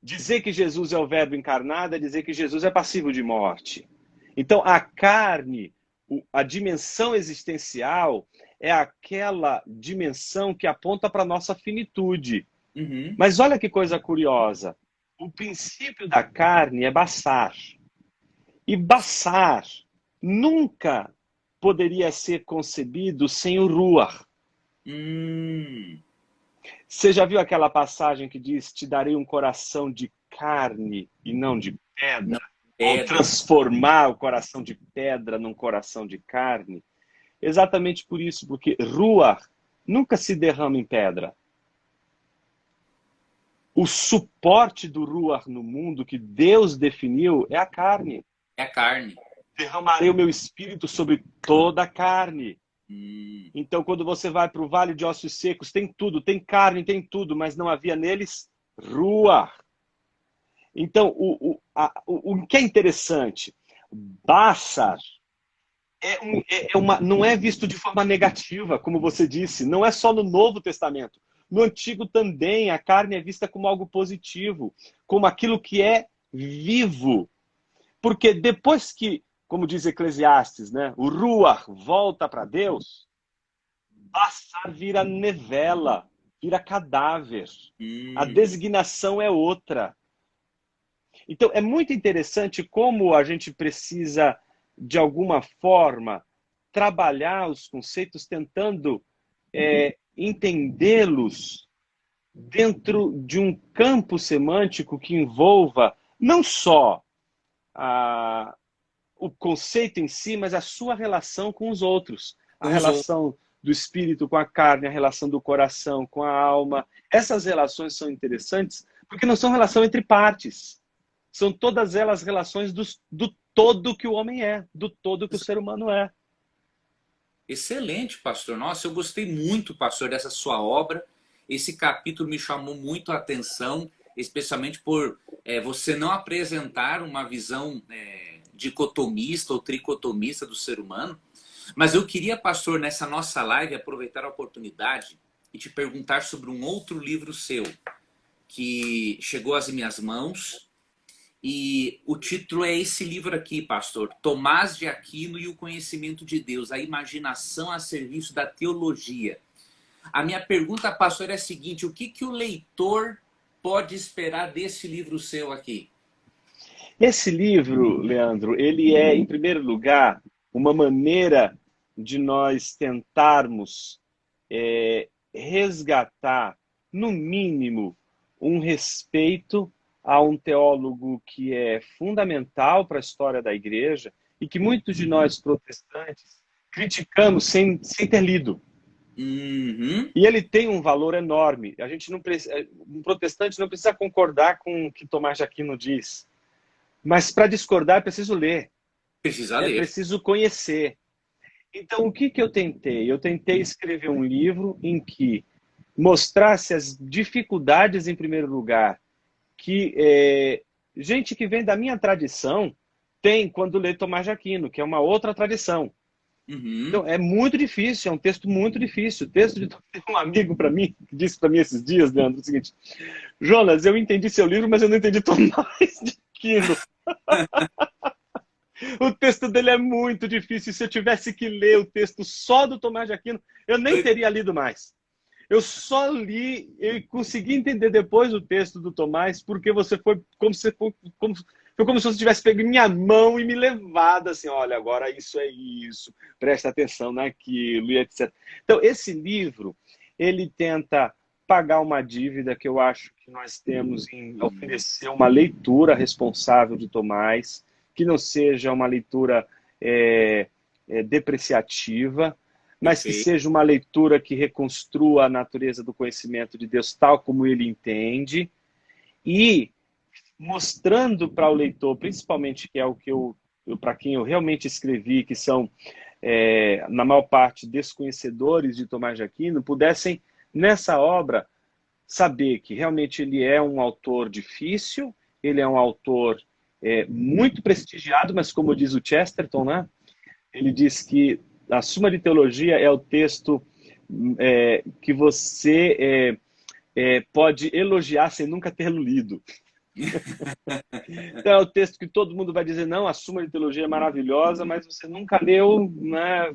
Dizer que Jesus é o verbo encarnado é dizer que Jesus é passivo de morte. Então, a carne, a dimensão existencial, é aquela dimensão que aponta para a nossa finitude.
Uhum.
Mas olha que coisa curiosa. O princípio da carne é Bassar. E Bassar nunca poderia ser concebido sem o Ruach.
Hum.
Você já viu aquela passagem que diz: Te darei um coração de carne e não de
Não,
pedra? Ou
pedra.
transformar o coração de pedra num coração de carne? Exatamente por isso, porque Ruach nunca se derrama em pedra. O suporte do Ruach no mundo que Deus definiu é a carne.
É a carne.
Derramarei o meu espírito sobre toda a carne.
Hum.
Então, quando você vai para o vale de ossos secos, tem tudo, tem carne, tem tudo, mas não havia neles Ruach. Então, o que é interessante, Bassar não é visto de forma negativa, como você disse, não é só no Novo Testamento. No Antigo também, a carne é vista como algo positivo, como aquilo que é vivo. Porque depois que, como diz Eclesiastes, né, o Ruach volta para Deus, Bassar vira nevela, vira cadáver. A
Hum.
designação é outra. Então, é muito interessante como a gente precisa, de alguma forma, trabalhar os conceitos tentando entendê-los dentro de um campo semântico que envolva não só o conceito em si, mas a sua relação com os outros. A
Com os outros.
relação do espírito com a carne, a relação do coração com a alma. Essas relações são interessantes porque não são relação entre partes. São todas elas relações do todo que o homem é, do todo que o ser humano é.
Excelente, pastor. Nossa, eu gostei muito, pastor, dessa sua obra. Esse capítulo me chamou muito a atenção, especialmente por você não apresentar uma visão dicotomista ou tricotomista do ser humano. Mas eu queria, pastor, nessa nossa live, aproveitar a oportunidade e te perguntar sobre um outro livro seu que chegou às minhas mãos. E o título é esse livro aqui, pastor: Tomás de Aquino e o Conhecimento de Deus, a imaginação a serviço da teologia. A minha pergunta, pastor, é a seguinte: o que, que o leitor pode esperar desse livro seu aqui?
Esse livro, Leandro, ele é, em primeiro lugar, uma maneira de nós tentarmos resgatar, no mínimo, um respeito a um teólogo que é fundamental para a história da igreja e que muitos de nós protestantes criticamos sem ter lido.
Uhum.
E ele tem um valor enorme. A gente não precisa, um protestante não precisa concordar com o que Tomás de Aquino diz, mas para discordar é preciso ler,
Precisa
é
ler.
preciso conhecer. Então, o que eu tentei? Eu tentei escrever um livro em que mostrasse as dificuldades, em primeiro lugar, que gente que vem da minha tradição tem quando lê Tomás de Aquino, que é uma outra tradição.
Uhum.
Então, é muito difícil, é um texto muito difícil. O texto de um amigo para mim, que disse para mim esses dias, Leandro, o seguinte: Jonas, eu entendi seu livro, mas eu não entendi Tomás de Aquino. O texto dele é muito difícil. Se eu tivesse que ler o texto só do Tomás de Aquino, eu nem teria lido mais. Eu só li e consegui entender depois o texto do Tomás, porque você foi como se, foi como se você tivesse pego minha mão e me levado assim: olha, agora isso é isso, presta atenção naquilo e etc. Então, esse livro, ele tenta pagar uma dívida que eu acho que nós temos em oferecer uma leitura responsável de Tomás, que não seja uma leitura depreciativa, mas que
Perfeito.
seja uma leitura que reconstrua a natureza do conhecimento de Deus tal como ele entende, e mostrando para o leitor, principalmente, que é o que para quem eu realmente escrevi, que são, na maior parte, desconhecedores de Tomás de Aquino, pudessem, nessa obra, saber que realmente ele é um autor difícil, ele é um autor muito prestigiado, mas como diz o Chesterton, né? Ele diz que a Suma de Teologia é o texto que você pode elogiar sem nunca tê-lo lido. Então é o texto que todo mundo vai dizer: não, a Suma de Teologia é maravilhosa, mas você nunca leu, né?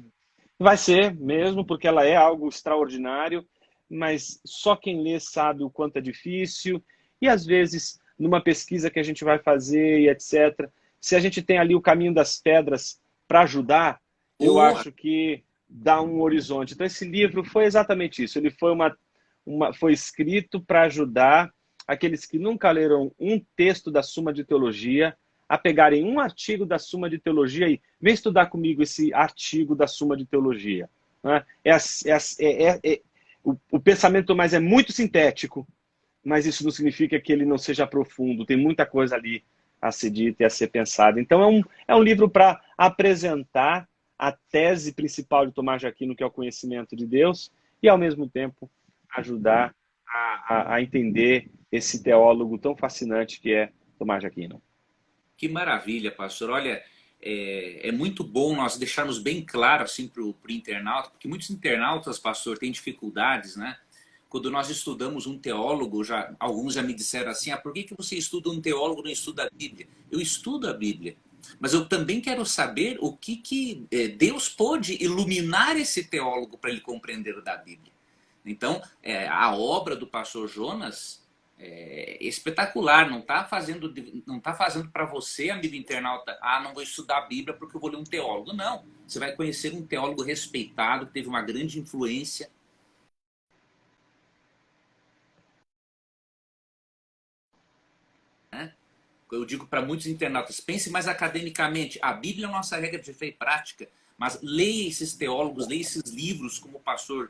Vai ser mesmo, porque ela é algo extraordinário, mas só quem lê sabe o quanto é difícil. E às vezes, numa pesquisa que a gente vai fazer e etc., se a gente tem ali o caminho das pedras para ajudar, eu
Ou
acho que dá um horizonte. Então, esse livro foi exatamente isso. Ele foi, foi escrito para ajudar aqueles que nunca leram um texto da Suma de Teologia a pegarem um artigo da Suma de Teologia e vem estudar comigo esse artigo da Suma de Teologia. Né? O pensamento Tomás é muito sintético, mas isso não significa que ele não seja profundo. Tem muita coisa ali a ser dita e a ser pensada. Então, é um livro para apresentar a tese principal de Tomás de Aquino, que é o conhecimento de Deus, e, ao mesmo tempo, ajudar a entender esse teólogo tão fascinante que é Tomás de Aquino.
que maravilha, pastor. Olha, é muito bom nós deixarmos bem claro assim para o internauta, porque muitos internautas, pastor, têm dificuldades, né? Quando nós estudamos um teólogo, alguns já me disseram assim, por que você estuda um teólogo e não estuda a Bíblia? Eu estudo a Bíblia, mas eu também quero saber o que Deus pôde iluminar esse teólogo para ele compreender da Bíblia. Então, a obra do pastor Jonas é espetacular, não está fazendo para você, amigo internauta, não vou estudar a Bíblia porque eu vou ler um teólogo. Não, você vai conhecer um teólogo respeitado, que teve uma grande influência. Eu digo para muitos internautas, pense mais academicamente. A Bíblia é a nossa regra de fé e prática, mas leia esses teólogos, leia esses livros, como o pastor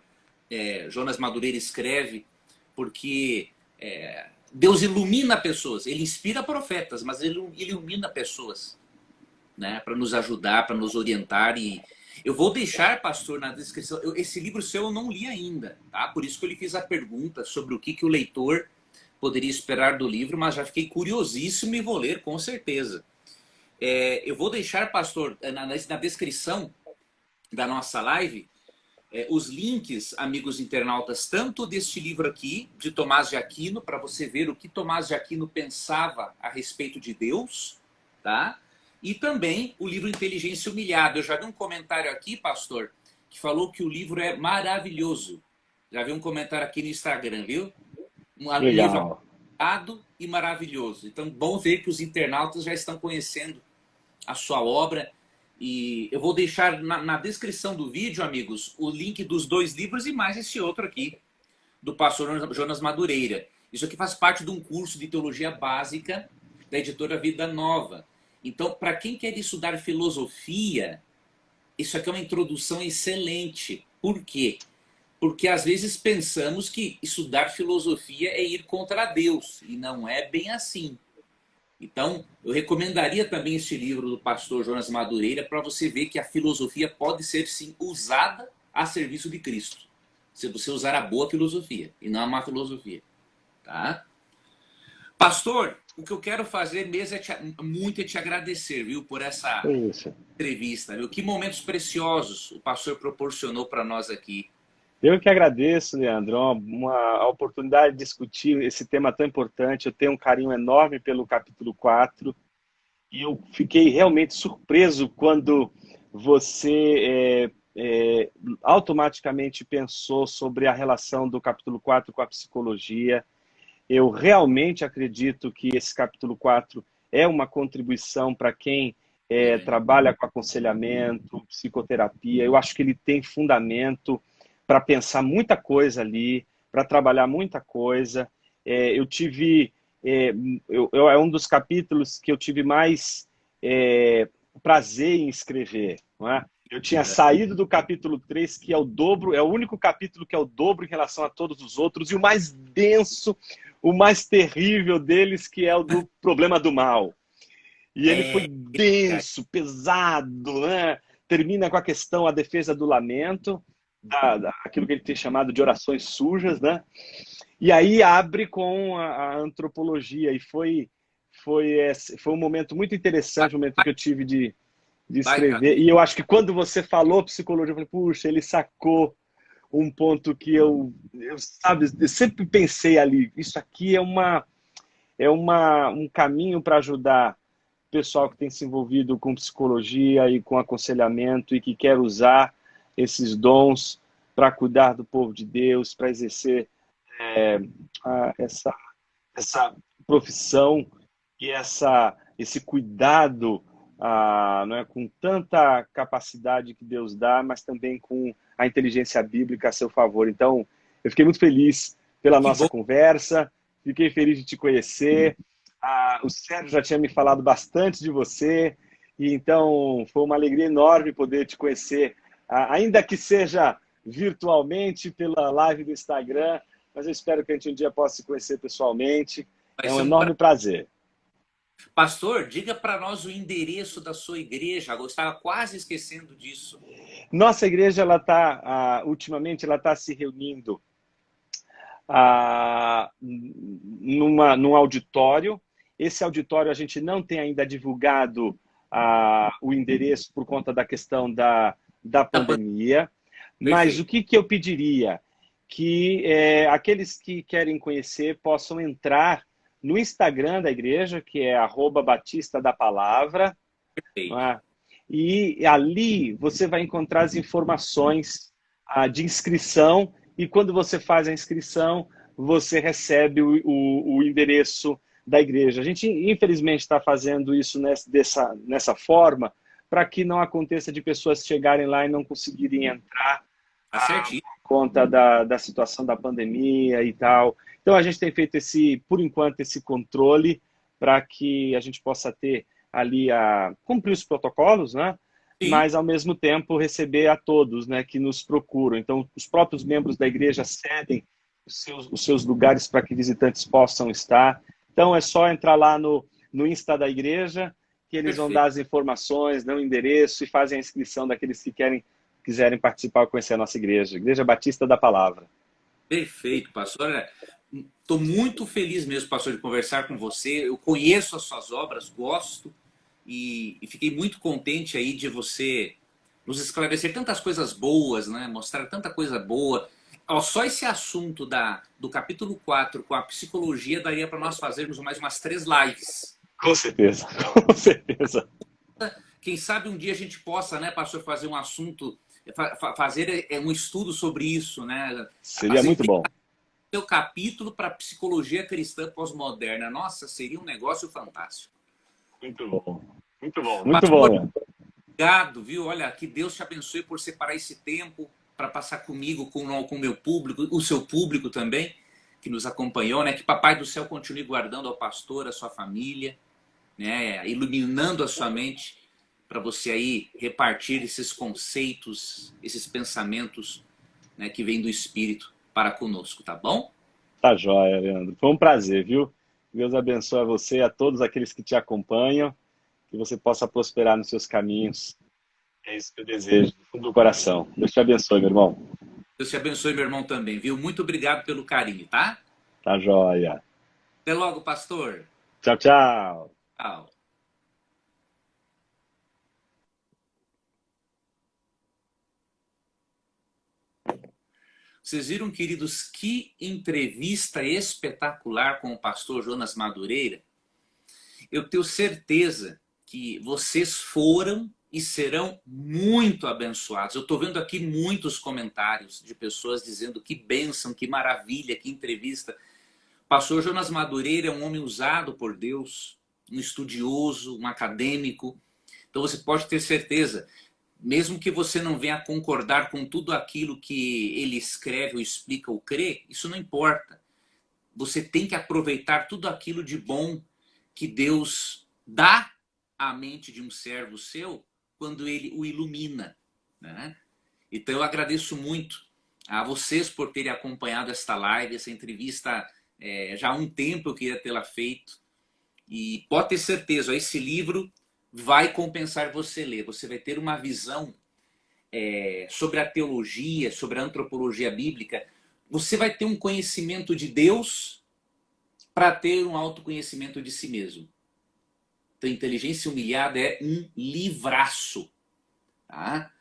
Jonas Madureira escreve, porque Deus ilumina pessoas. Ele inspira profetas, mas ele ilumina pessoas, né, para nos ajudar, para nos orientar. E eu vou deixar, pastor, na descrição. Esse livro seu eu não li ainda, tá? Por isso que eu lhe fiz a pergunta sobre o que o leitor poderia esperar do livro, mas já fiquei curiosíssimo e vou ler com certeza. Eu vou deixar, pastor, na descrição da nossa live, os links, amigos internautas, tanto deste livro aqui, de Tomás de Aquino, para você ver o que Tomás de Aquino pensava a respeito de Deus, tá? E também o livro Inteligência Humilhada. Eu já vi um comentário aqui, pastor, que falou que o livro é maravilhoso. Já vi um comentário aqui no Instagram, viu? Um livro aplicado e maravilhoso. Então, bom ver que os internautas já estão conhecendo a sua obra. E eu vou deixar na descrição do vídeo, amigos, o link dos 2 livros e mais esse outro aqui, do pastor Jonas Madureira. Isso aqui faz parte de um curso de teologia básica da editora Vida Nova. Então, para quem quer estudar filosofia, isso aqui é uma introdução excelente. Por quê? Porque às vezes pensamos que estudar filosofia é ir contra Deus, e não é bem assim. Então, eu recomendaria também este livro do pastor Jonas Madureira para você ver que a filosofia pode ser, sim, usada a serviço de Cristo. Se você usar a boa filosofia e não a má filosofia. Tá? Pastor, o que eu quero fazer mesmo é te agradecer, viu, por essa entrevista. Viu? Que momentos preciosos o pastor proporcionou para nós aqui.
Eu que agradeço, Leandro, a oportunidade de discutir esse tema tão importante. Eu tenho um carinho enorme pelo capítulo 4 e eu fiquei realmente surpreso quando você automaticamente pensou sobre a relação do capítulo 4 com a psicologia. Eu realmente acredito que esse capítulo 4 é uma contribuição para quem trabalha com aconselhamento, psicoterapia. Eu acho que ele tem fundamento para pensar muita coisa ali, para trabalhar muita coisa. É um dos capítulos que eu tive mais prazer em escrever. Não é? Eu tinha saído do capítulo 3, que é o dobro, é o único capítulo que é o dobro em relação a todos os outros, e o mais denso, o mais terrível deles, que é o do problema do mal. E ele foi denso, pesado, né? Termina com a questão, a defesa do lamento, aquilo que ele tem chamado de orações sujas, né? E aí abre com a antropologia, e foi um momento muito interessante, o momento que eu tive de escrever. E eu acho que quando você falou psicologia, eu falei, puxa, ele sacou um ponto que eu sempre pensei ali, isso aqui é um caminho para ajudar o pessoal que tem se envolvido com psicologia e com aconselhamento e que quer usar esses dons para cuidar do povo de Deus, para exercer essa profissão e esse cuidado, não é, com tanta capacidade que Deus dá, mas também com a inteligência bíblica a seu favor. Então, eu fiquei muito feliz pela
Que
nossa
bom.
conversa, fiquei feliz de te conhecer. O Sérgio já tinha me falado bastante de você, e então foi uma alegria enorme poder te conhecer, ainda que seja virtualmente pela live do Instagram, mas eu espero que a gente um dia possa se conhecer pessoalmente.
Vai
É um
ser um
enorme prazer.
Pastor, diga para nós o endereço da sua igreja. Eu estava quase esquecendo disso.
Nossa igreja, ela está, ultimamente, ela está se reunindo num auditório. Esse auditório a gente não tem ainda divulgado o endereço por conta da questão da pandemia, mas o
Perfeito.
que eu pediria? Que aqueles que querem conhecer possam entrar no Instagram da igreja, que é @Batista da Palavra, não
Perfeito.
é? E ali você vai encontrar as informações de inscrição, e quando você faz a inscrição, você recebe o endereço da igreja. A gente, infelizmente, está fazendo isso nessa forma para que não aconteça de pessoas chegarem lá e não conseguirem entrar
Tá certinho.
por conta da situação da pandemia e tal. Então, a gente tem feito, por enquanto, esse controle para que a gente possa ter ali cumprir os protocolos, né?
Sim.
Mas, ao mesmo tempo, receber a todos, né, que nos procuram. Então, os próprios membros da igreja cedem os seus lugares para que visitantes possam estar. Então, é só entrar lá no Insta da igreja, que eles vão
Perfeito.
dar as informações, dão o endereço e fazem a inscrição daqueles que quiserem participar ou conhecer a nossa igreja. Igreja Batista da Palavra.
Perfeito, pastor. Estou muito feliz mesmo, pastor, de conversar com você. Eu conheço as suas obras, gosto e fiquei muito contente aí de você nos esclarecer tantas coisas boas, né? Mostrar tanta coisa boa. Ó, só esse assunto do capítulo 4 com a psicologia daria para nós fazermos mais umas 3 lives.
Com certeza, com certeza.
Quem sabe um dia a gente possa, né, pastor, fazer um assunto, fazer um estudo sobre isso, né?
Seria
As
muito bom.
seu capítulo para psicologia cristã pós-moderna. Nossa, seria um negócio fantástico.
Muito bom. Muito bom. Muito
Pastor,
bom.
obrigado, viu? Olha, que Deus te abençoe por separar esse tempo para passar comigo, com o meu público, o seu público também, que nos acompanhou, né? Que Papai do Céu continue guardando ao pastor, a sua família, né? Iluminando a sua mente para você aí repartir esses conceitos, esses pensamentos, né, que vêm do Espírito para conosco, tá bom?
Tá joia, Leandro. Foi um prazer, viu? Deus abençoe a você e a todos aqueles que te acompanham, que você possa prosperar nos seus caminhos. É isso que eu desejo, do fundo do coração. Deus te abençoe, meu irmão.
Deus te abençoe, meu irmão, também, viu? Muito obrigado pelo carinho, tá?
Tá joia.
Até logo, pastor.
Tchau, tchau.
Tchau. Vocês viram, queridos, que entrevista espetacular com o pastor Jonas Madureira? Eu tenho certeza que vocês foram e serão muito abençoados. Eu estou vendo aqui muitos comentários de pessoas dizendo que bênção, que maravilha, que entrevista. Pastor Jonas Madureira é um homem usado por Deus, um estudioso, um acadêmico. Então você pode ter certeza, mesmo que você não venha concordar com tudo aquilo que ele escreve ou explica ou crê, isso não importa. Você tem que aproveitar tudo aquilo de bom que Deus dá à mente de um servo seu quando ele o ilumina, né? Então eu agradeço muito a vocês por terem acompanhado esta live, essa entrevista. Já há um tempo eu queria tê-la feito. E pode ter certeza, esse livro vai compensar você ler. Você vai ter uma visão sobre a teologia, sobre a antropologia bíblica. Você vai ter um conhecimento de Deus para ter um autoconhecimento de si mesmo. Então, Inteligência Humilhada é um livraço. Tá?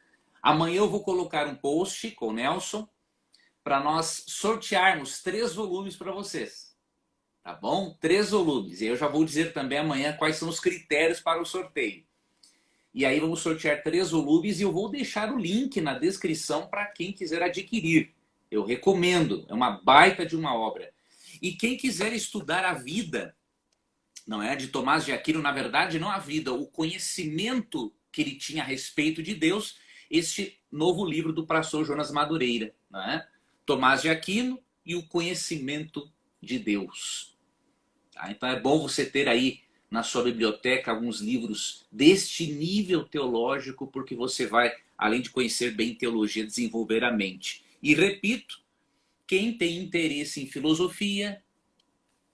Amanhã eu vou colocar um post com o Nelson para nós sortearmos 3 volumes para vocês. Tá bom? 3 volumes. E eu já vou dizer também amanhã quais são os critérios para o sorteio. E aí vamos sortear 3 volumes e eu vou deixar o link na descrição para quem quiser adquirir. Eu recomendo, é uma baita de uma obra. E quem quiser estudar a vida, não é, de Tomás de Aquino, na verdade não a vida, o conhecimento que ele tinha a respeito de Deus, este novo livro do pastor Jonas Madureira, não é? Tomás de Aquino e o conhecimento de Deus. Tá? Então é bom você ter aí na sua biblioteca alguns livros deste nível teológico, porque você vai, além de conhecer bem teologia, desenvolver a mente. E repito, quem tem interesse em filosofia,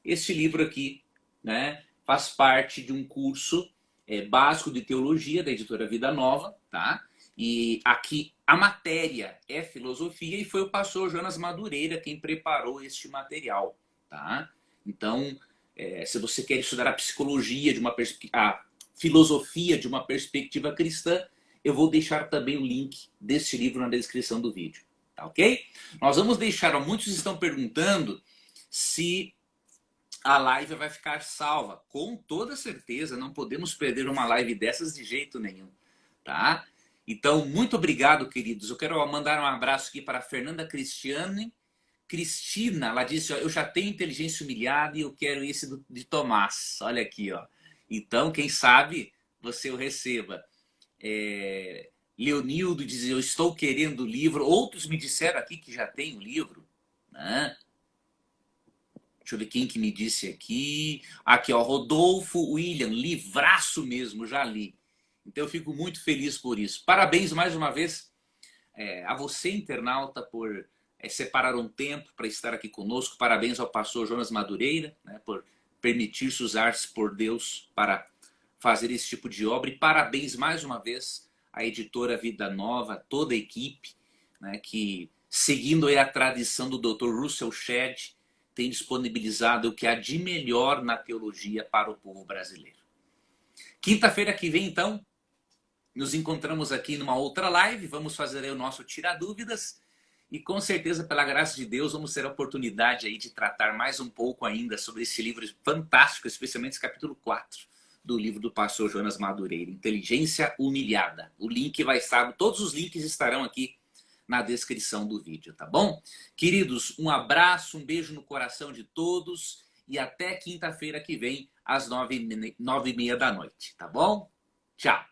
este livro aqui, né, faz parte de um curso básico de teologia da editora Vida Nova, tá? E aqui a matéria é filosofia e foi o pastor Jonas Madureira quem preparou este material, tá? Então, se você quer estudar a psicologia, a filosofia de uma perspectiva cristã, eu vou deixar também o link deste livro na descrição do vídeo, tá ok? Nós vamos deixar, muitos estão perguntando se a live vai ficar salva. Com toda certeza, não podemos perder uma live dessas de jeito nenhum, tá? Então, muito obrigado, queridos. Eu quero mandar um abraço aqui para a Fernanda Cristina, ela disse, ó, eu já tenho inteligência humilhada e eu quero esse de Tomás. Olha aqui, ó. Então, quem sabe você o receba. Leonildo diz, eu estou querendo o livro. Outros me disseram aqui que já tem o livro, né? Deixa eu ver quem que me disse aqui. Aqui, ó, Rodolfo William, livraço mesmo, já li. Então eu fico muito feliz por isso. Parabéns mais uma vez a você, internauta, por separar um tempo para estar aqui conosco. Parabéns ao pastor Jonas Madureira, né, por permitir-se usar-se por Deus para fazer esse tipo de obra. E parabéns mais uma vez à editora Vida Nova, toda a equipe, né, que, seguindo aí a tradição do Dr. Russell Shedd, tem disponibilizado o que há de melhor na teologia para o povo brasileiro. Quinta-feira que vem, então, nos encontramos aqui numa outra live. Vamos fazer aí o nosso Tira Dúvidas. E com certeza, pela graça de Deus, vamos ter a oportunidade aí de tratar mais um pouco ainda sobre esse livro fantástico, especialmente esse capítulo 4 do livro do pastor Jonas Madureira, Inteligência Humilhada. O link vai estar, todos os links estarão aqui na descrição do vídeo, tá bom? Queridos, um abraço, um beijo no coração de todos e até quinta-feira que vem, às 9h30 da noite, tá bom? Tchau!